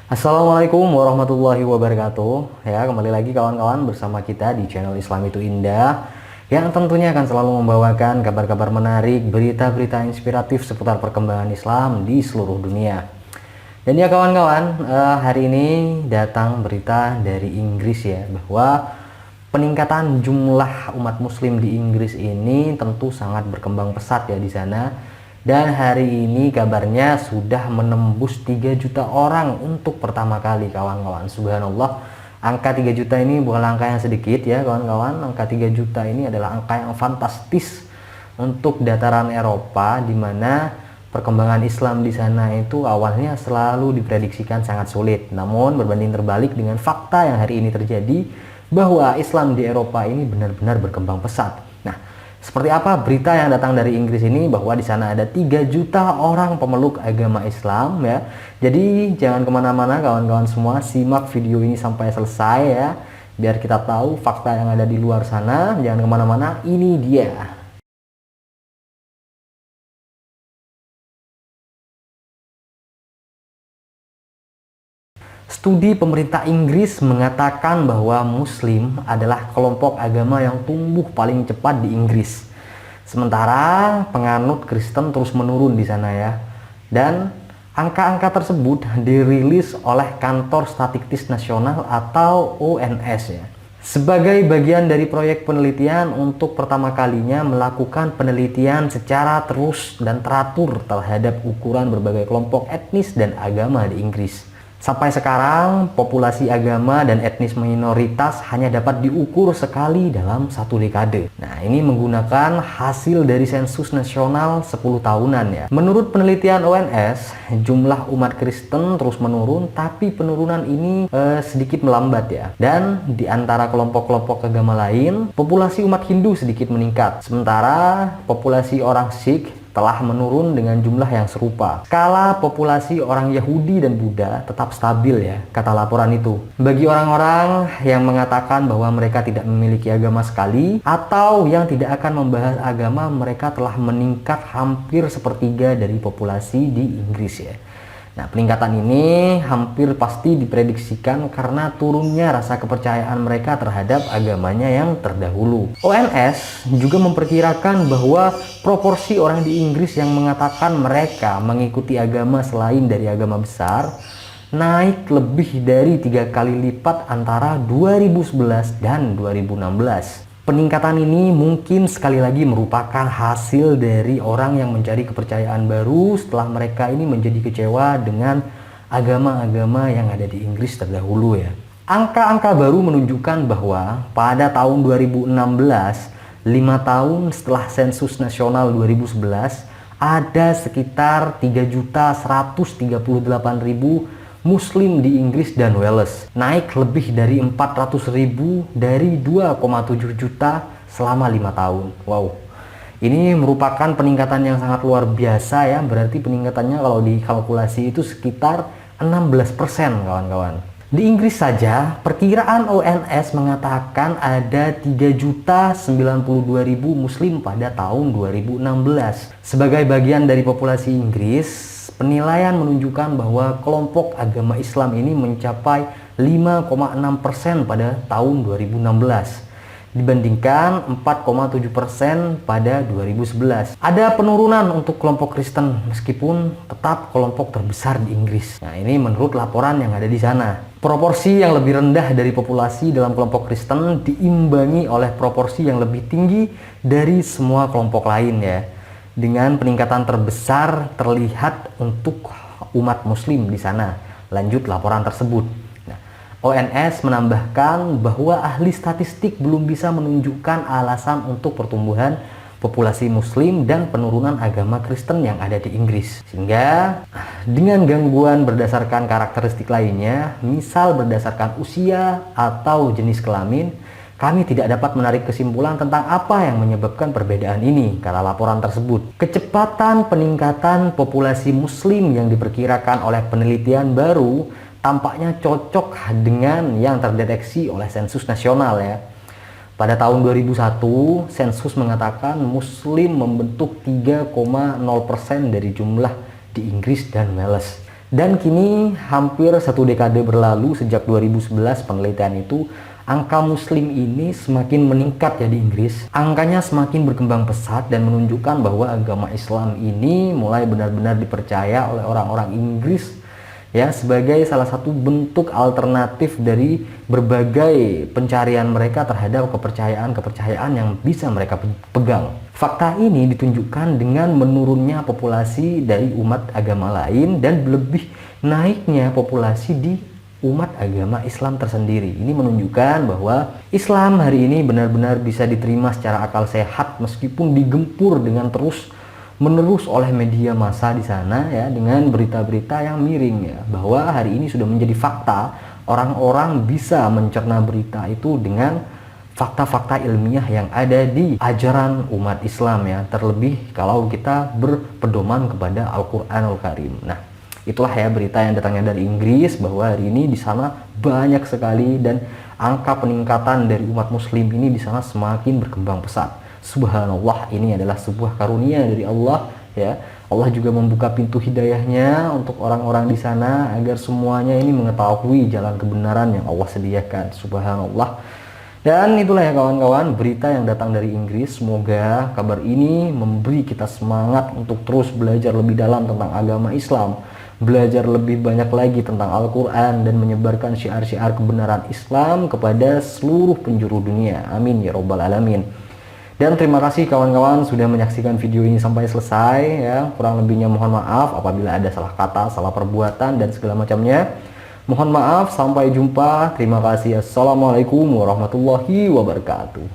Assalamualaikum warahmatullahi wabarakatuh. Ya, kembali lagi kawan-kawan bersama kita di channel Islam itu Indah yang tentunya akan selalu membawakan kabar-kabar menarik, berita-berita inspiratif seputar perkembangan Islam di seluruh dunia. Dan ya kawan-kawan, hari ini datang berita dari Inggris ya, bahwa peningkatan jumlah umat muslim di Inggris ini tentu sangat berkembang pesat ya di sana. Dan hari ini kabarnya sudah menembus 3 juta orang untuk pertama kali kawan-kawan. Subhanallah, angka 3 juta ini bukan angka yang sedikit ya kawan-kawan. Angka 3 juta ini adalah angka yang fantastis untuk dataran Eropa, di mana perkembangan Islam di sana itu awalnya selalu diprediksikan sangat sulit. Namun berbanding terbalik dengan fakta yang hari ini terjadi, bahwa Islam di Eropa ini benar-benar berkembang pesat. Nah, seperti apa berita yang datang dari Inggris ini, bahwa di sana ada 3 juta orang pemeluk agama Islam ya. Jadi jangan kemana-mana kawan-kawan semua, simak video ini sampai selesai ya, biar kita tahu fakta yang ada di luar sana. Jangan kemana-mana, ini dia. Studi pemerintah Inggris mengatakan bahwa Muslim adalah kelompok agama yang tumbuh paling cepat di Inggris. Sementara penganut Kristen terus menurun di sana ya. Dan angka-angka tersebut dirilis oleh Kantor Statistik Nasional atau ONS ya, sebagai bagian dari proyek penelitian untuk pertama kalinya melakukan penelitian secara terus dan teratur terhadap ukuran berbagai kelompok etnis dan agama di Inggris. Sampai sekarang, populasi agama dan etnis minoritas hanya dapat diukur sekali dalam 1 dekade. Nah, ini menggunakan hasil dari sensus nasional 10 tahunan ya. Menurut penelitian ONS, jumlah umat Kristen terus menurun, tapi penurunan ini sedikit melambat ya. Dan di antara kelompok-kelompok agama lain, populasi umat Hindu sedikit meningkat. Sementara populasi orang Sikh telah menurun dengan jumlah yang serupa. Skala populasi orang Yahudi dan Buddha tetap stabil ya, kata laporan itu. Bagi orang-orang yang mengatakan bahwa mereka tidak memiliki agama sekali, atau yang tidak akan membahas agama, mereka telah meningkat hampir sepertiga dari populasi di Inggris ya. Nah, peningkatan ini hampir pasti diprediksikan karena turunnya rasa kepercayaan mereka terhadap agamanya yang terdahulu. ONS juga memperkirakan bahwa proporsi orang di Inggris yang mengatakan mereka mengikuti agama selain dari agama besar naik lebih dari 3 kali lipat antara 2011 dan 2016. Peningkatan ini mungkin sekali lagi merupakan hasil dari orang yang mencari kepercayaan baru setelah mereka ini menjadi kecewa dengan agama-agama yang ada di Inggris terdahulu ya. Angka-angka baru menunjukkan bahwa pada tahun 2016, 5 tahun setelah sensus nasional 2011, ada sekitar 3.138.000 Muslim di Inggris dan Wales, naik lebih dari 400.000 dari 2,7 juta selama 5 tahun. Wow, ini merupakan peningkatan yang sangat luar biasa ya. Berarti peningkatannya kalau dikalkulasi itu sekitar 16% kawan-kawan. Di Inggris saja, perkiraan ONS mengatakan ada 3.092.000 Muslim pada tahun 2016. Sebagai bagian dari populasi Inggris, penilaian menunjukkan bahwa kelompok agama Islam ini mencapai 5,6% pada tahun 2016 dibandingkan 4,7% pada 2011. Ada penurunan untuk kelompok Kristen meskipun tetap kelompok terbesar di Inggris. Nah, ini menurut laporan yang ada di sana. Proporsi yang lebih rendah dari populasi dalam kelompok Kristen diimbangi oleh proporsi yang lebih tinggi dari semua kelompok lain ya. Dengan peningkatan terbesar terlihat untuk umat Muslim di sana. Lanjut laporan tersebut. Nah, ONS menambahkan bahwa ahli statistik belum bisa menunjukkan alasan untuk pertumbuhan populasi Muslim dan penurunan agama Kristen yang ada di Inggris. Sehingga dengan gangguan berdasarkan karakteristik lainnya, misal berdasarkan usia atau jenis kelamin, kami tidak dapat menarik kesimpulan tentang apa yang menyebabkan perbedaan ini, kata laporan tersebut. Kecepatan peningkatan populasi Muslim yang diperkirakan oleh penelitian baru tampaknya cocok dengan yang terdeteksi oleh sensus nasional ya. Pada tahun 2001, sensus mengatakan Muslim membentuk 3,0% dari jumlah di Inggris dan Wales. Dan kini hampir satu dekade berlalu sejak 2011 penelitian itu, angka muslim ini semakin meningkat ya di Inggris. Angkanya semakin berkembang pesat dan menunjukkan bahwa agama Islam ini mulai benar-benar dipercaya oleh orang-orang Inggris ya sebagai salah satu bentuk alternatif dari berbagai pencarian mereka terhadap kepercayaan-kepercayaan yang bisa mereka pegang. Fakta ini ditunjukkan dengan menurunnya populasi dari umat agama lain dan lebih naiknya populasi di umat agama Islam tersendiri. Ini menunjukkan bahwa Islam hari ini benar-benar bisa diterima secara akal sehat meskipun digempur dengan terus menerus oleh media massa di sana ya, dengan berita-berita yang miring ya, bahwa hari ini sudah menjadi fakta orang-orang bisa mencerna berita itu dengan fakta-fakta ilmiah yang ada di ajaran umat Islam ya, terlebih kalau kita berpedoman kepada Al-Qur'anul Karim. Nah, itulah ya berita yang datangnya dari Inggris bahwa hari ini di sana banyak sekali dan angka peningkatan dari umat muslim ini di sana semakin berkembang pesat. Subhanallah, ini adalah sebuah karunia dari Allah ya. Allah juga membuka pintu hidayahnya untuk orang-orang di sana agar semuanya ini mengetahui jalan kebenaran yang Allah sediakan. Subhanallah. Dan itulah ya kawan-kawan berita yang datang dari Inggris. Semoga kabar ini memberi kita semangat untuk terus belajar lebih dalam tentang agama Islam, belajar lebih banyak lagi tentang Al-Quran dan menyebarkan syiar-syiar kebenaran Islam kepada seluruh penjuru dunia. Amin ya robbal alamin. Dan terima kasih kawan-kawan sudah menyaksikan video ini sampai selesai ya. Kurang lebihnya mohon maaf apabila ada salah kata, salah perbuatan dan segala macamnya. Mohon maaf, sampai jumpa. Terima kasih. Assalamualaikum warahmatullahi wabarakatuh.